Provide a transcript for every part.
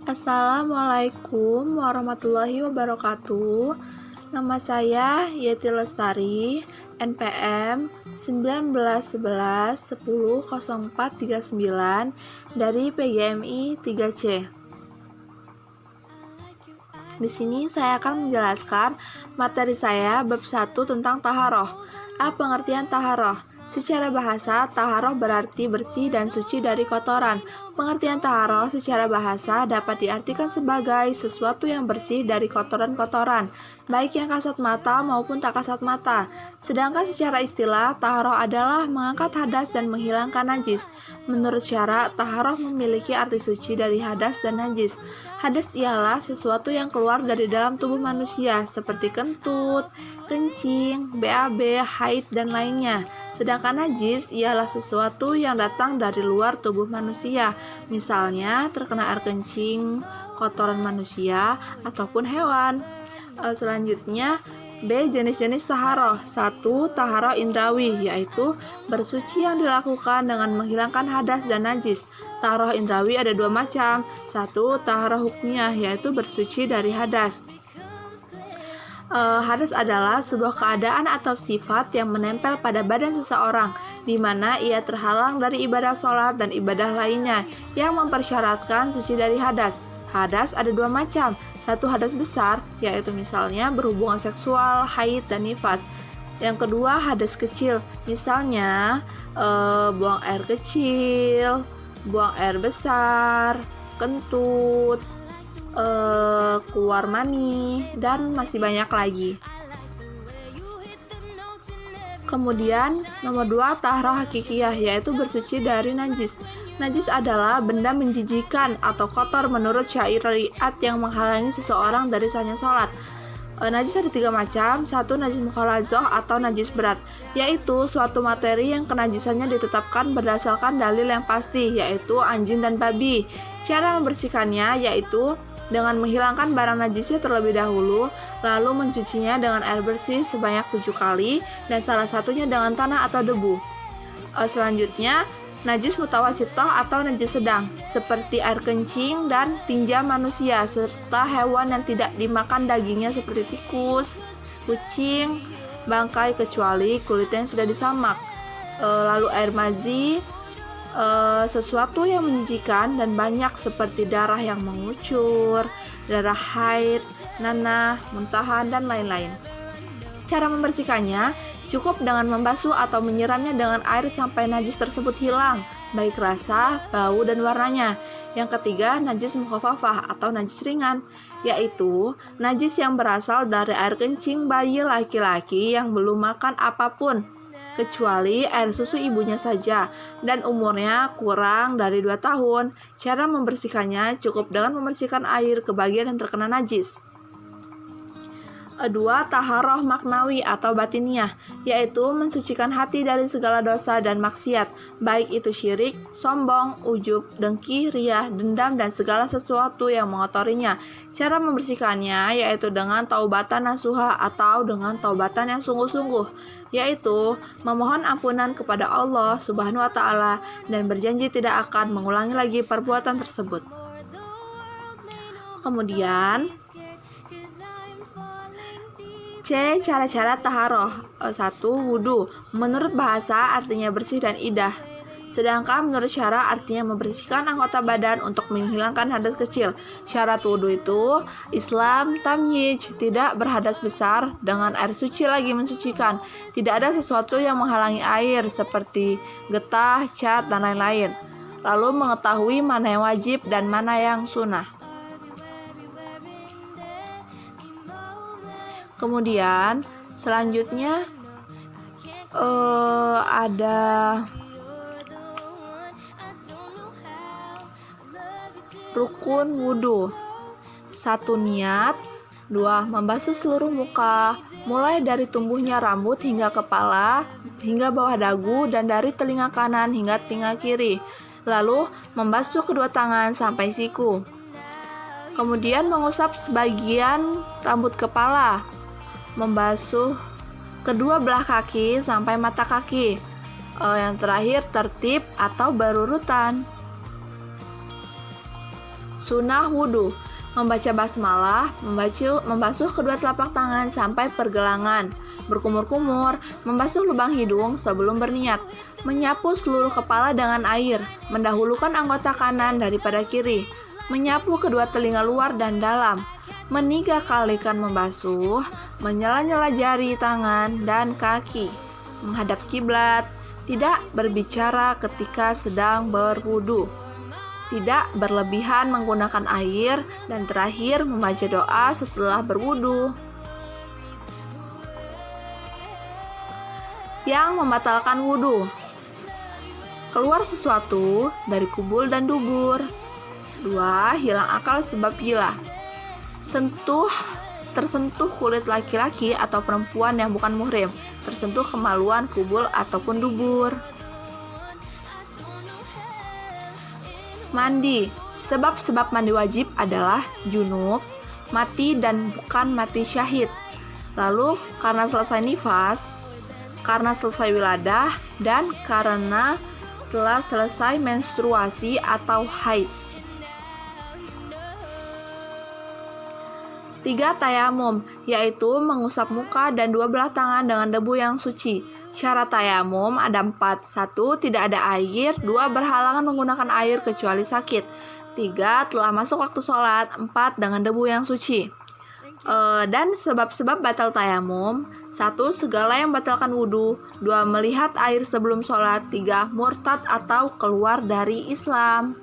Assalamualaikum warahmatullahi wabarakatuh. Nama saya Yeti Lestari, NPM 1911100439 dari PGMI 3C. Di sini saya akan menjelaskan materi saya bab 1 tentang taharoh. Apa pengertian taharoh? Secara bahasa, taharoh berarti bersih dan suci dari kotoran. Pengertian taharoh secara bahasa dapat diartikan sebagai sesuatu yang bersih dari kotoran-kotoran, baik yang kasat mata maupun tak kasat mata. Sedangkan secara istilah, taharoh adalah mengangkat hadas dan menghilangkan najis. Menurut syara, taharoh memiliki arti suci dari hadas dan najis. Hadas ialah sesuatu yang keluar dari dalam tubuh manusia, seperti kentut, kencing, BAB, haid, dan lainnya. Sedangkan najis ialah sesuatu yang datang dari luar tubuh manusia, misalnya terkena air kencing, kotoran manusia, ataupun hewan. Selanjutnya, B. Jenis-jenis taharoh. 1. Taharoh indrawi, yaitu bersuci yang dilakukan dengan menghilangkan hadas dan najis. Taharoh indrawi ada 2 macam. 1. Taharoh hukmiyah, yaitu bersuci dari hadas. Hadas adalah sebuah keadaan atau sifat yang menempel pada badan seseorang, di mana ia terhalang dari ibadah sholat dan ibadah lainnya yang mempersyaratkan suci dari hadas. Hadas ada 2 macam. 1. Hadas besar, yaitu misalnya berhubungan seksual, haid, dan nifas. Yang kedua, hadas kecil, misalnya buang air kecil, buang air besar, kentut, keluar mani, dan masih banyak lagi. Kemudian nomor 2, taharoh hakikiyah, yaitu bersuci dari najis. Najis adalah benda menjijikan atau kotor menurut syariat yang menghalangi seseorang dari sahnya sholat. Najis ada 3 macam. 1. Najis mukhalazoh atau najis berat, yaitu suatu materi yang kenajisannya ditetapkan berdasarkan dalil yang pasti, yaitu anjing dan babi. Cara membersihkannya yaitu dengan menghilangkan barang najisnya terlebih dahulu, lalu mencucinya dengan air bersih sebanyak 7 kali, dan salah satunya dengan tanah atau debu. Selanjutnya, najis mutawasitoh atau najis sedang, seperti air kencing dan tinja manusia, serta hewan yang tidak dimakan dagingnya seperti tikus, kucing, bangkai kecuali kulitnya yang sudah disamak. Lalu air mazi, sesuatu yang menjijikan dan banyak seperti darah yang mengucur, darah haid, nanah, muntahan, dan lain-lain. Cara membersihkannya cukup dengan membasuh atau menyiramnya dengan air sampai najis tersebut hilang, baik rasa, bau, dan warnanya. Yang ketiga, najis mukhafafah atau najis ringan, yaitu najis yang berasal dari air kencing bayi laki-laki yang belum makan apapun, kecuali air susu ibunya saja, dan umurnya kurang dari 2 tahun. Cara membersihkannya cukup dengan membersihkan air ke bagian yang terkena najis. 2. Taharoh maknawi atau batiniah, yaitu mensucikan hati dari segala dosa dan maksiat, baik itu syirik, sombong, ujub, dengki, riyah, dendam, dan segala sesuatu yang mengotorinya. Cara membersihkannya yaitu dengan taubatan nasuha atau dengan taubatan yang sungguh-sungguh, yaitu memohon ampunan kepada Allah Subhanahu wa Ta'ala dan berjanji tidak akan mengulangi lagi perbuatan tersebut. Kemudian C. Cara-cara taharoh. 1. Wudu. Menurut bahasa artinya bersih dan indah, sedangkan menurut syara artinya membersihkan anggota badan untuk menghilangkan hadas kecil. Syarat wudu itu Islam tamyiz, tidak berhadas besar, dengan air suci lagi mensucikan. Tidak ada sesuatu yang menghalangi air seperti getah, cat, dan lain-lain. Lalu mengetahui mana yang wajib dan mana yang sunnah. Kemudian selanjutnya ada rukun wudhu. 1. Niat. 2. Membasuh seluruh muka, mulai dari tumbuhnya rambut hingga kepala, hingga bawah dagu, dan dari telinga kanan hingga telinga kiri. Lalu membasuh kedua tangan sampai siku. Kemudian mengusap sebagian rambut kepala, membasuh kedua belah kaki sampai mata kaki. Yang terakhir tertib atau berurutan. Sunnah wudhu: membaca basmalah, membasuh kedua telapak tangan sampai pergelangan, berkumur-kumur, membasuh lubang hidung sebelum berniat, menyapu seluruh kepala dengan air, mendahulukan anggota kanan daripada kiri, menyapu kedua telinga luar dan dalam, meniga kalikan membasuh, menyela-nyela jari tangan dan kaki, menghadap kiblat, tidak berbicara ketika sedang berwudu, tidak berlebihan menggunakan air, dan terakhir membaca doa setelah berwudu. Yang membatalkan wudu: keluar sesuatu dari kubul dan dubur. 2. Hilang akal sebab gila. Tersentuh kulit laki-laki atau perempuan yang bukan muhrim, tersentuh kemaluan kubul ataupun dubur. Mandi: sebab-sebab mandi wajib adalah junub, mati dan bukan mati syahid, lalu karena selesai nifas, karena selesai wiladah, dan karena telah selesai menstruasi atau haid. 3. Tayamum, yaitu mengusap muka dan dua belah tangan dengan debu yang suci. Syarat tayamum ada 4. 1. Tidak ada air. 2. Berhalangan menggunakan air kecuali sakit. 3. Telah masuk waktu sholat. 4. Dengan debu yang suci. Dan sebab-sebab batal tayamum: 1. Segala yang batalkan wudhu. 2. Melihat air sebelum sholat. 3. Murtad atau keluar dari Islam.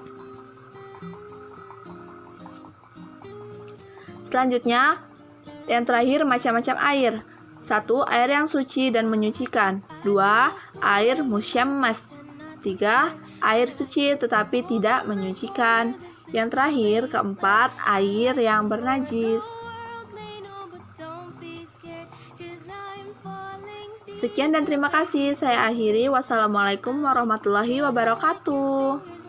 Selanjutnya, yang terakhir, macam-macam air. 1. Air yang suci dan menyucikan. 2. Air musyammas. 3. Air suci tetapi tidak menyucikan. Yang terakhir, keempat, air yang bernajis. Sekian dan terima kasih. Saya akhiri. Wassalamualaikum warahmatullahi wabarakatuh.